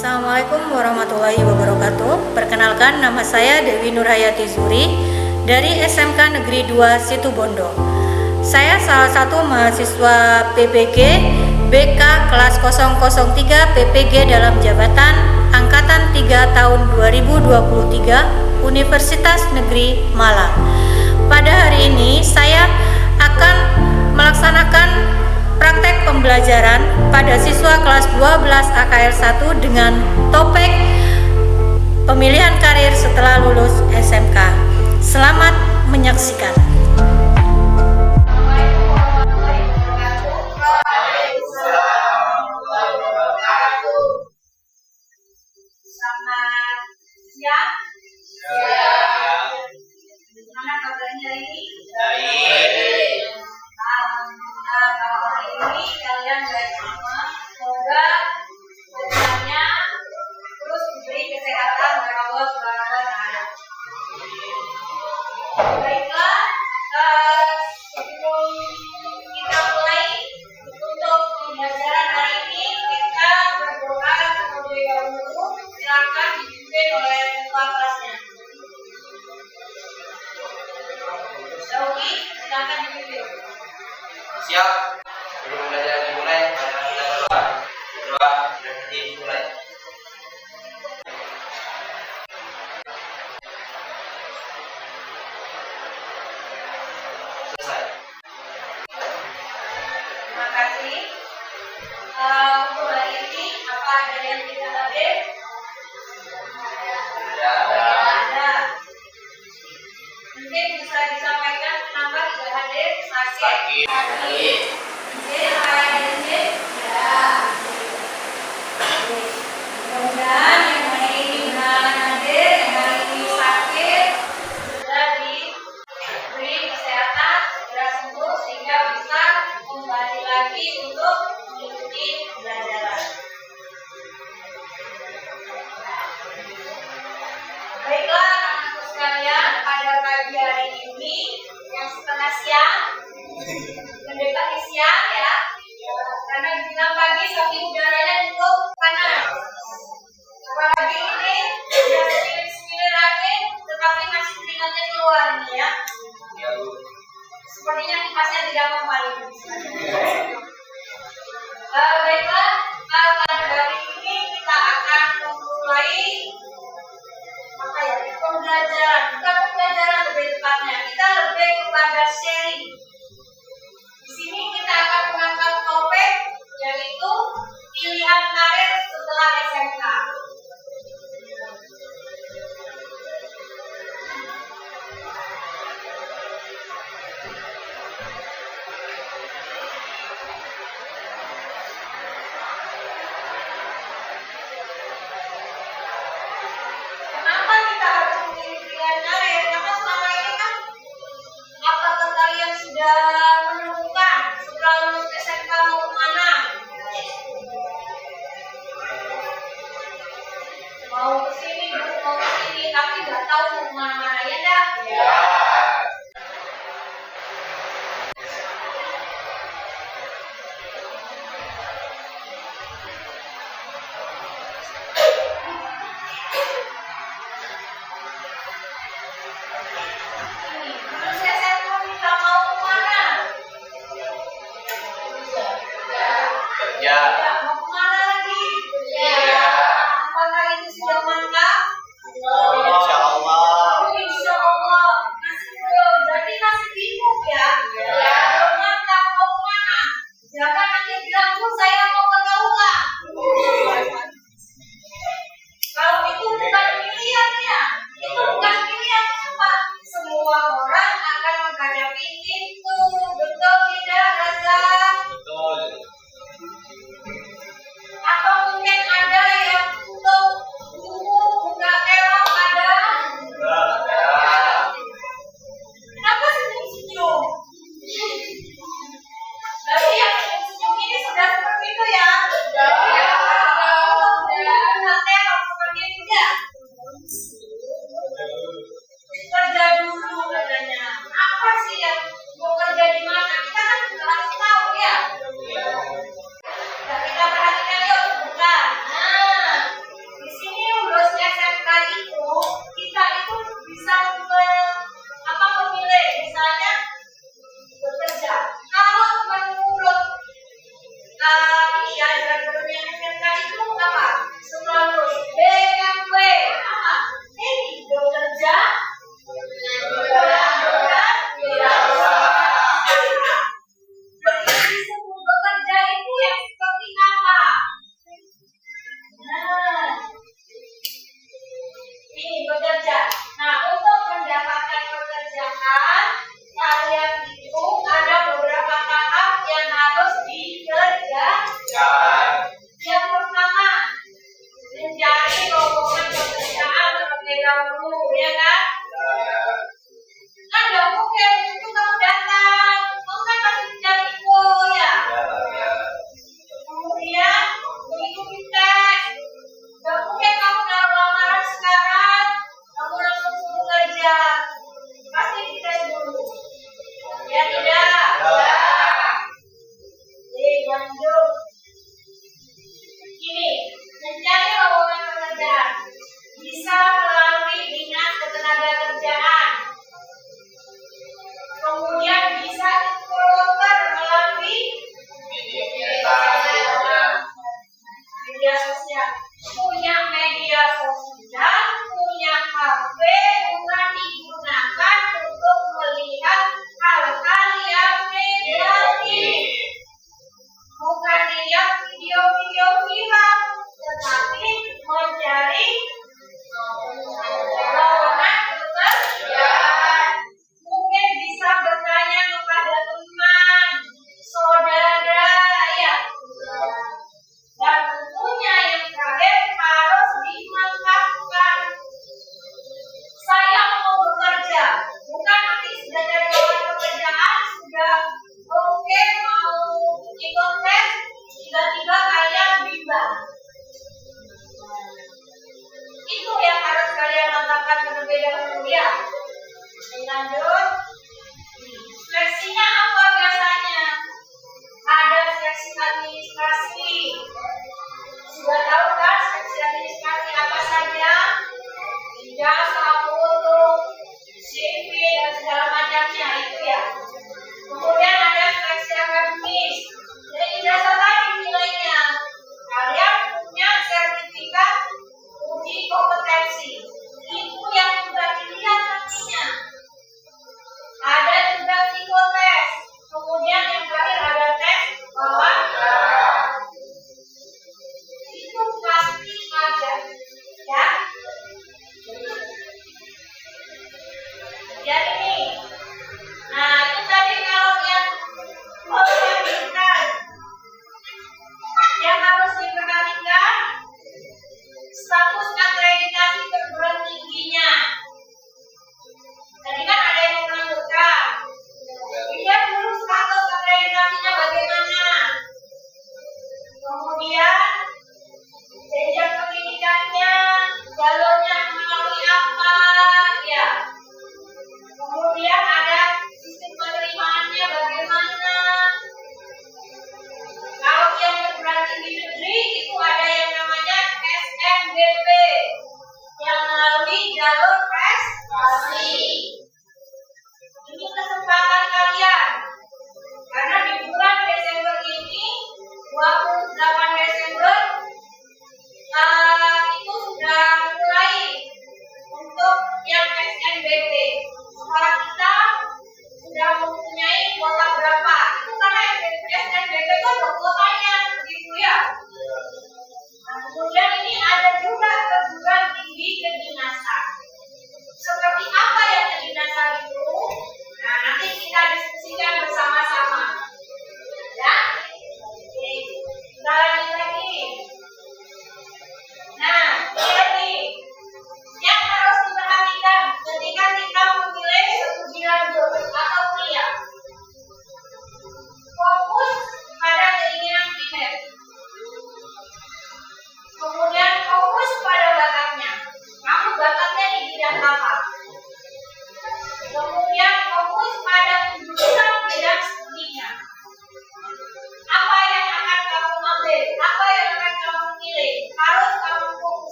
Assalamualaikum warahmatullahi wabarakatuh. Perkenalkan, nama saya Dewi Nurhayati Zuri dari SMK Negeri 2 Situbondo. Saya salah satu mahasiswa PPG BK kelas 003 PPG dalam jabatan Angkatan 3 tahun 2023 Universitas Negeri Malang. Pada hari ini saya akan melaksanakan praktek pembelajaran pada siswa kelas 12 AKL 1 dengan topik pemilihan karir setelah lulus SMK. Selamat menyaksikan. Selamat siang. Gimana kabarnya ini? Baik. Hari ini kalian baik semua. Semoga kedepannya terus diberi kesehatan oleh Allah Subhanahu wa Ta'ala. Baiklah, sebelum kita mulai untuk pembelajaran hari ini, kita berdoa terlebih dahulu. Silakan dipimpin oleh ketua kelasnya. Syauki, silakan dipimpin. Siap. Sebelum pembelajaran dimulai, mari kita berdoa dan dimulai. Selesai. Terima kasih. Untuk hari ini, apa ada yang tidak hadir? Ada. Mungkin bisa disampaikan kenapa tidak hadir? Sakit. Mudah-mudahan yang hari ini benar hadir, yang hari ini sakit sudah diberi kesehatan, segera sembuh sehingga bisa kembali lagi untuk mengikuti pembelajaran. Baiklah anak-anakku sekalian, pada pagi hari ini yang setengah siang mendekati siang ya, karena dibilang pagi saking udaranya cukup panas. Apalagi ini sudah sepilir-sepilir angin, tetapi masih keringatnya keluar nih ya. Sepertinya kipasnya tidak mempan. Baiklah, pada hari ini kita akan memulai pembelajaran. Bukan pembelajaran lebih tepatnya, kita lebih kepada sharing. Di sini kita akan mengangkat topik yaitu pilihan karir setelah SMK. Kenapa kita harus memilih pilihan karir? Karena selama ini kan, apakah kalian sudah menemukan setelah lulus SMK mau kemana? Mau ke sini, tapi nggak tahu mau kemana-mana, ya enggak? Ya. Lulus SMK kita mau kemana? Ya. Ya, mau kemana lagi? Ya. Apakah itu sudah mantap? Insya Allah. Insya Allah. media sosial. Punya media sosial, punya HP, bukan digunakan untuk melihat hal-hal yang negatif. Bukan dilihat video-video viral, tetapi mencari lowongan pekerjaan. Mungkin bisa bertanya kepada teman, saudara, ya. Dan tentunya yang terakhir harus dimanfaatkan.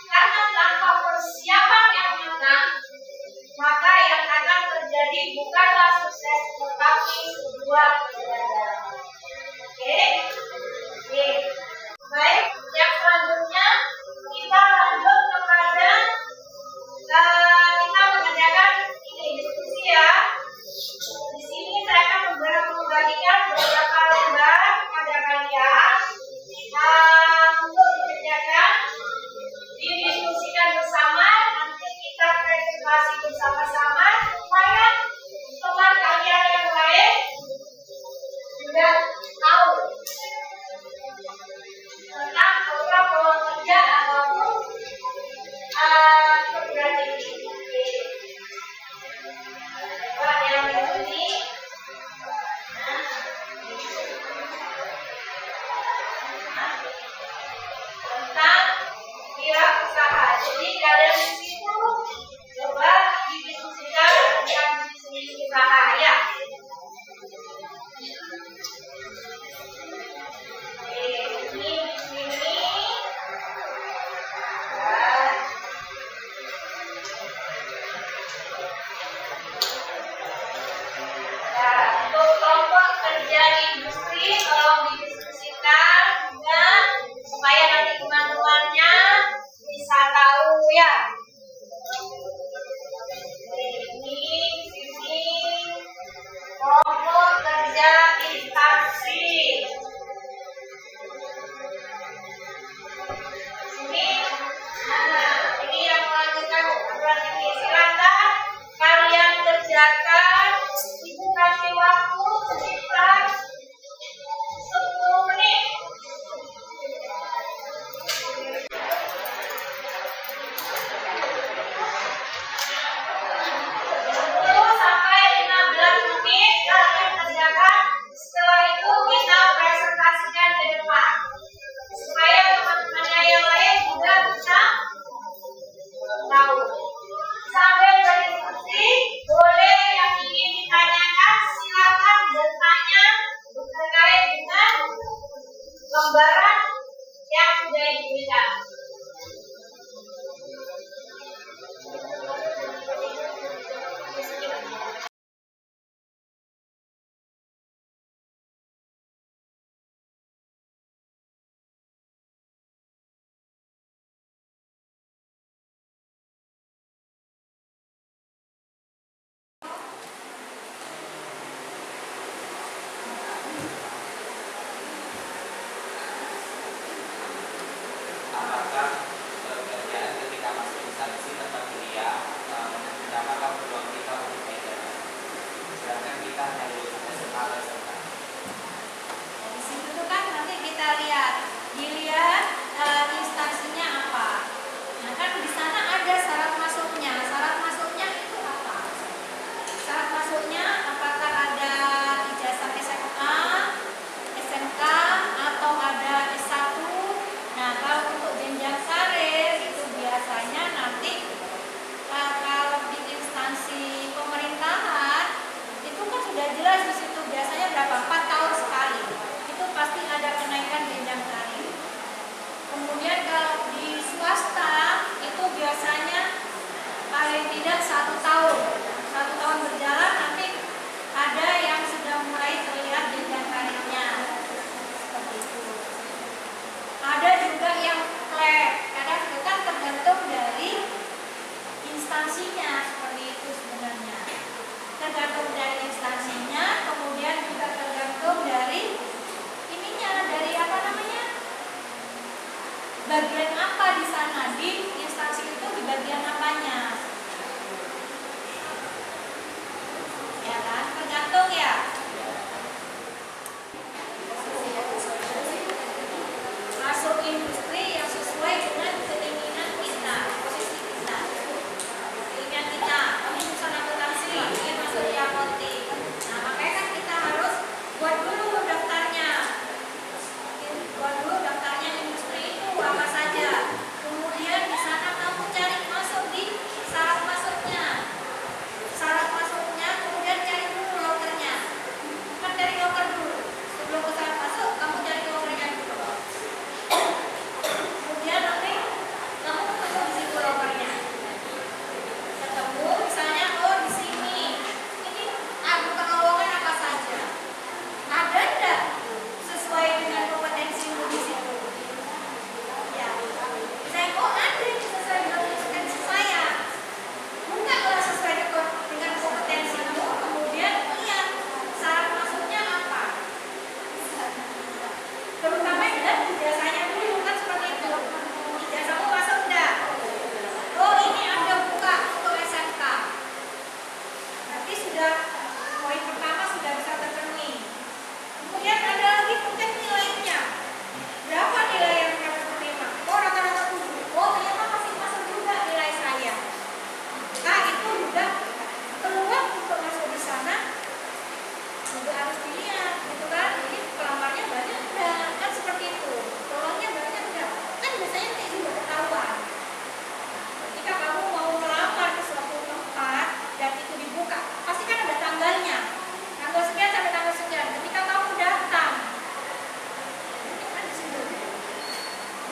Karena tanpa persiapan yang matang, maka yang akan terjadi bukanlah sukses tetapi sebuah kegagalan. Oke? Oke. Baik, yang selanjutnya kita lanjut kepada kita mengerjakan ini diskusi ya. Di sini saya akan membagikan beberapa lembar kepada kalian untuk dikerjakan, didiskusikan bersama. Nanti kita presentasi bersama-sama supaya teman kalian yang lain juga tahu tentang program kerja ataupun program ini. Coba yang ini. Tentang wirausaha. Jadi kalian di situ coba didiskusikan tentang bisnis usaha ya. Ini di sini. Untuk kelompok kerja industri tolong didiskusikan juga supaya nanti teman-temannya bisa tahu ya. Ini sini kelompok kerja instansi. Sini, ini yang melanjutkan program ini. Silakan kalian kerjakan. Ibu kasih waktu sekitar 10 menit. 10 sampai 15 menit kalian kerjakan. Setelah itu kita presentasikan ke depan supaya teman-temannya yang lain juga bisa tahu. Sambil berdiskusi, boleh yang ingin ditanyakan silakan bertanya terkait dengan gambaran yang sudah diberikan. Apakah pekerjaan ketika masuk instansi tempat kuliah mendapatkan peluang kita untuk belajar? Sedangkan kita hanya lulus SMA atau SMK. Di situ tuh kan nanti kita dilihat instansinya apa. Nah kan di sana ada syarat masuknya. Syarat masuknya itu apa? Syarat masuknya apakah ada ijazah SMA, SMK atau ada S1. Nah kalau untuk jenjang karir itu biasanya nanti kalau di instansi pemerintahan itu kan sudah jelas di situ biasanya berapa 4 tahun sekali itu pasti ada kenaikan jenjang karir. Kemudian kalau di swasta itu biasanya paling tidak 1 tahun berjalan nanti ada yang sudah mulai terlihat jenjang karirnya seperti itu. Ada juga yang flat, kadang itu kan tergantung dari instansinya seperti itu sebenarnya. Tergantung dari instansinya, kemudian juga tergantung dari ininya, dari apa namanya? Bagian apa di sana, di instansi itu di bagian apanya? Ya kan, tergantung ya. Masuk industri yang sesuai dengan keinginan kita, posisi kita, keinginan kita. Kami jurusan akuntansi, ingin masuk di akunting. Nah makanya kan kita harus buat dulu daftarnya. Buat dulu daftarnya industri itu apa saja. Kemudian di sana kamu cari masuk di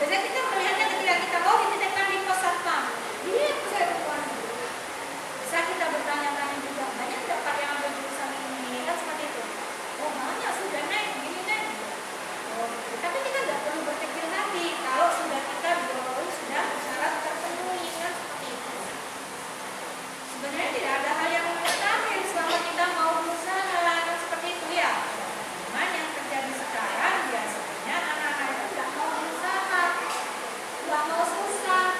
Biasanya kita melihatnya ketika kita mau dititipkan di pos satpam. Iya, saya berkuan. Bisa kita bertanya-tanya juga, banyak dapat yang ambil jurusan ini, kan seperti itu. Oh, banyak sudah naik, gini naik. Oh, gitu. Tapi kita nggak perlu berkecil hati kalau sudah kita biologi sudah syarat terpenuhi, kan seperti itu. Sebenarnya tidak ada hal yang mustahil selama kita mau berusaha, kan seperti itu ya. Cuman yang terjadi sekarang biasanya anak-anak itu nggak mau berusaha, nggak mau susah,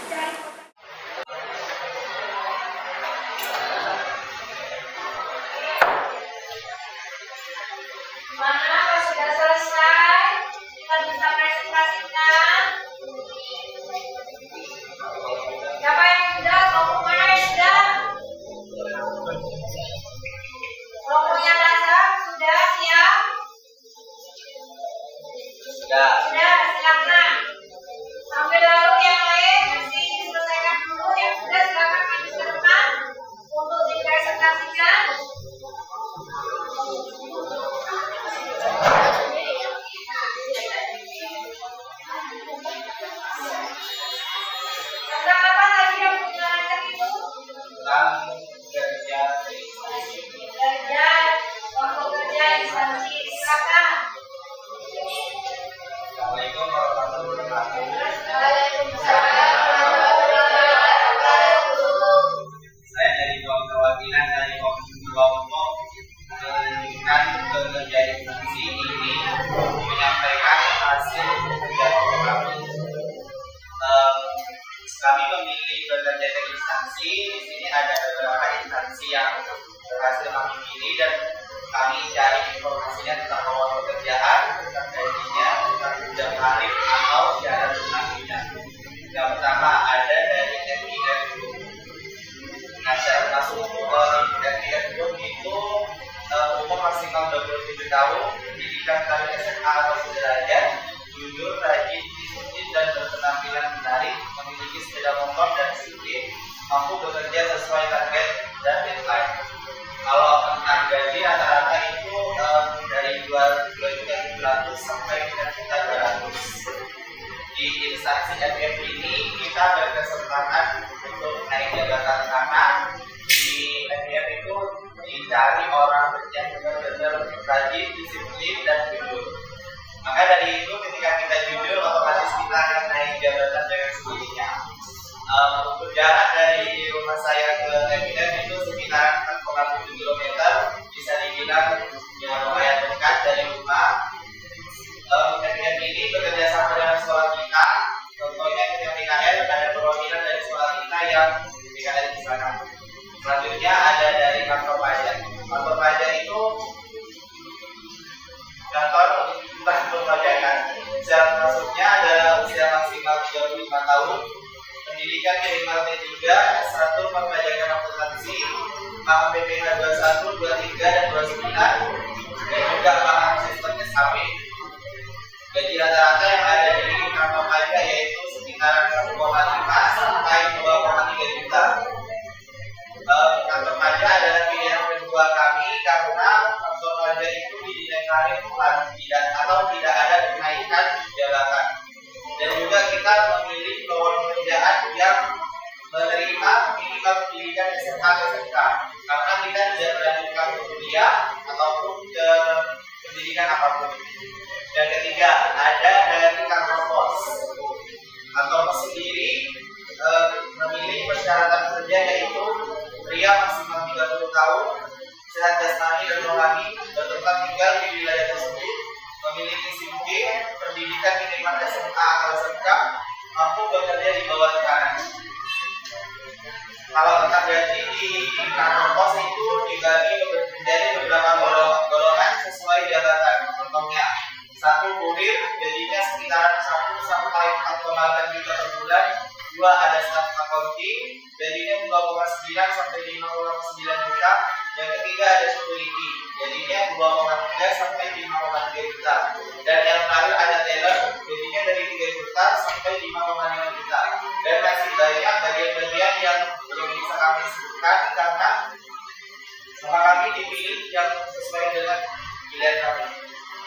cari Mana kalau sudah selesai, kita bisa presentasikan. Siapa yang sudah? Kelompok mana yang sudah? Kelompoknya Nazar sudah siap? Sudah. Sudah, silakan. Sampai lalu yang lain masih diselesaikan dulu. Yang sudah silakan maju ke depan untuk dipresentasikan. Tentang apa tadi yang dijelaskan itu? Tentang kerja Kerja, kelompok kerja instansi, silakan. Assalamualaikum warahmatullahi wabarakatuh. Waalaikumsalam warahmatullahi wabarakatuh. Saya dari perwakilan dari kelompok menunjukkan pekerja instansi ini menyampaikan hasil kerja kami. Kami memilih bekerja di instansi. Di sini ada beberapa instansi yang berhasil kami pilih dan kami cari informasinya tentang awal pekerjaan, tentang gajinya, tentang jam tarif atau syarat tunasinya. Yang pertama ada dari FIF Group. Nah, syarat masuk FIF Group itu umur maksimal 27 tahun, pendidikan tarif SMA atau sederajat, jujur, rajin, disiplin dan berpenampilan menarik, memiliki sepeda motor dan SUV, mampu bekerja sesuai target dan deadline. Kalau tentang gaji rata-rata itu dari 2.700 sampai 3.200. Di instansi FF ini kita berkesempatan untuk naik jabatan karena di FF itu dicari orang yang benar-benar rajin, disiplin dan jujur. Maka dari itu ketika kita jujur otomatis kita akan naik jabatan dengan sendirinya. Untuk jarak dari rumah saya ke FF itu sekitar 4,7 km, bisa dibilang ya lumayan dekat dari rumah. FF ini bekerja sama dengan sekolah kita. Contohnya ketika PKL ada perwakilan dari sekolah kita yang PKL di sana. Selanjutnya ada dari kantor pajak. Kantor pajak itu kantor entah perpajakan. Syarat masuknya adalah usia maksimal 35 tahun, pendidikan minimal D3, S1 perpajakan akuntansi, paham BPK 21, 23 dan 29, dan juga paham sistem SAP. Gaji rata-rata yang ada di kantor pajak yaitu sekitaran 1,5 sampai 2,3 juta. Kantor pajak adalah pilihan kedua kami karena kantor pajak itu dinilai karir tidak atau tidak ada kenaikan jabatan. Dan juga kita memilih lowongan pekerjaan yang menerima minimal pendidikan SMA atau SMK karena kita tidak melanjutkan ke kuliah ataupun ke pendidikan apapun. Dan ketiga ada dari kantor pos. Kantor pos sendiri memilih persyaratan kerja yaitu pria maksimal 30 tahun, sehat jasmani dan rohani, bertempat tinggal di wilayah tersebut, memiliki SIM G, pendidikan minimal SMA atau SMK, mampu bekerja di bawah tekanan. Kalau tentang gaji di kantor pos itu dibagi menjadi beberapa golongan sesuai jabatan. Contohnya, 1 kurir gajinya sekitaran 1 sampai 4,8 juta per bulan. 2 ada staf accounting gajinya 2,9 sampai 5,9 juta. Yang ketiga ada security gajinya 2,3 sampai 5,3 juta. Dan yang terakhir ada teller gajinya dari 3 juta sampai 5,5 juta. Dan masih banyak bagian-bagian yang belum bisa kami sebutkan karena sama kami dipilih yang sesuai dengan pilihan kami.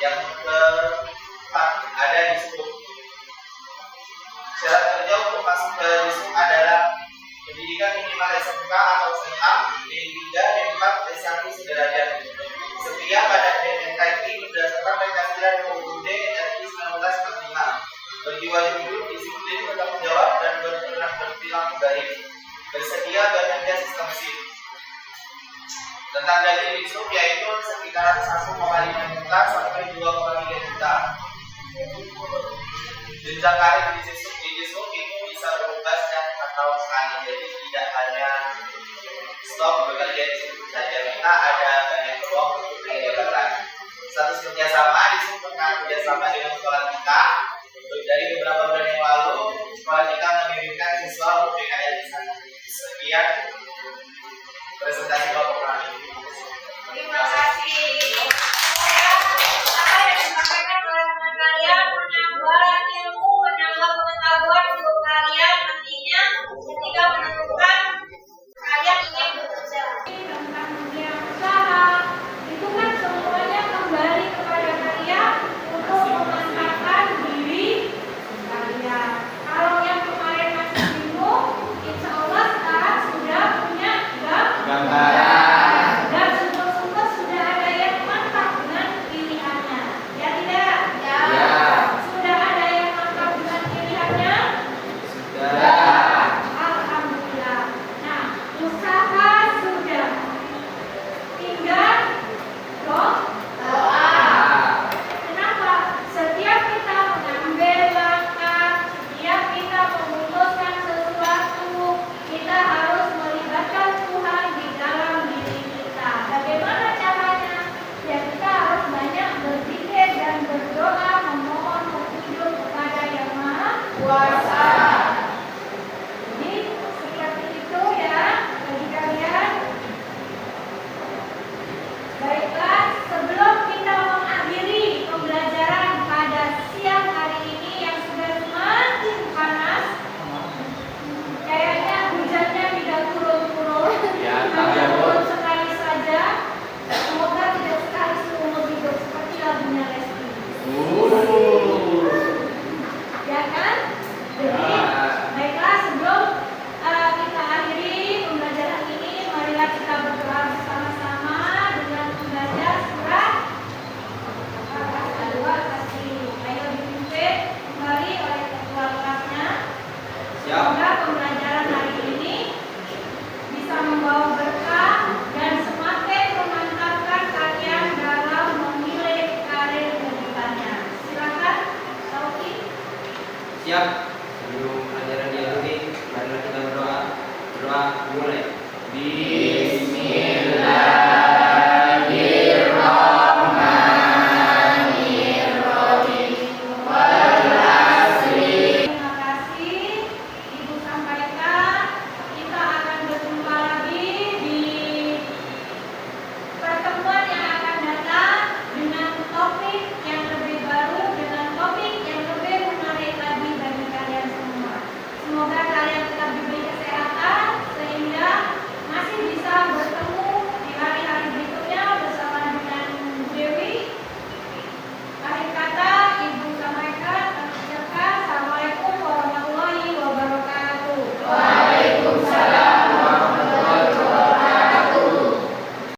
Yang keempat ada disebut. masuk ke DISUM adalah pendidikan minimal SMK atau SMA, D3, D4, D1 sederajat. Setiap pada DNKI berdasarkan Pancasila UUD RI 1945. Bagi wajib guru, disiplin, bertanggung jawab, dan berperilaku baik, bersedia bekerja sistem SIP. Tentang gaji DISUM yaitu sekitar 1,5 juta sampai 2,3 juta. Jenjang karir di DISUM itu bisa berubah setiap 4 tahun sekali, jadi tidak hanya stop bekerja di situ saja. Kita ada banyak peluang untuk naik jabatan. Status kerjasama DISUM pernah kerjasama dengan sekolah kita. Dari beberapa bulan yang lalu, sekolah kita mengirimkan siswa UPKL di sana. Sekian presentasi Bapak kami. Terima kasih. Saya yang disampaikan oleh teman kalian menambah ilmu, menambah pengetahuan untuk kalian nantinya ketika menentukan kalian ingin bekerja. Tentang dunia usaha, itu kan semuanya kembali kepada kalian untuk memantapkan diri kalian. Kalau yang kemarin masih bingung, insya Allah sekarang sudah punya gambaran. Dan sungguh-sungguh sudah ada yang mantap dengan pilihannya. Ya tidak? Ya. Sudah ada yang mantap dengan pilihannya? Sudah. Alhamdulillah. Nah, usaha sudah. Tinggal doa. Kenapa? Setiap kita mengambil langkah, setiap kita memutuskan sesuatu, kita harus melibatkan Tuhan di dalam diri kita. Bagaimana caranya? Ya kita harus banyak berzikir dan berdoa memohon petunjuk kepada Yang Maha Kuasa. Jadi seperti itu ya bagi kalian. Baiklah, sebelum kita mengakhiri pembelajaran pada siang hari ini yang sudah semakin panas, kayaknya hujannya tidak turun-turun, hanya turun sekali saja. Semoga tidak sekali seumur hidup seperti lagunya Lesti. Ya kan? Jadi, baiklah sebelum kita akhiri pembelajaran ini, marilah kita berdoa bersama-sama dengan membaca surat Al-Kasih. Ayo dipimpin kembali oleh ketua kelasnya. Semoga pembelajaran hari ini bisa membawa berkah dan semakin memantapkan kalian dalam memilih karir kehidupannya. Silakan, Taufi. Siap. Sebelum pelajaran diakhiri, marilah kita berdoa. Berdoa mulai.